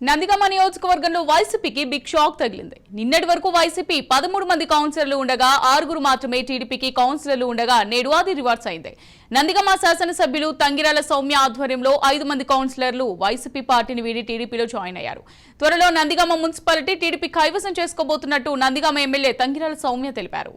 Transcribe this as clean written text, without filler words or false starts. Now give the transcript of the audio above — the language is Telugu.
నందిగామ నియోజకవర్గంలో వైసీపీకి బిగ్ షాక్ తగిలింది. నిన్నటి వరకు వైసీపీ 13 మంది కౌన్సిలర్లు ఉండగా 6 మాత్రమే టీడీపీకి కౌన్సిలర్లు ఉండగా నేడు అది రివర్స్ అయింది. నందిగామ శాసనసభ్యులు తంగిరాల సౌమ్య ఆధ్వర్యంలో 5 మంది కౌన్సిలర్లు వైసీపీ పార్టీని వీడి టీడీపీలో జాయిన్ అయ్యారు. త్వరలో నందిగామ మున్సిపాలిటీ టీడీపీ కైవసం చేసుకోబోతున్నట్టు నందిగామ ఎమ్మెల్యే తంగిరాల సౌమ్య తెలిపారు.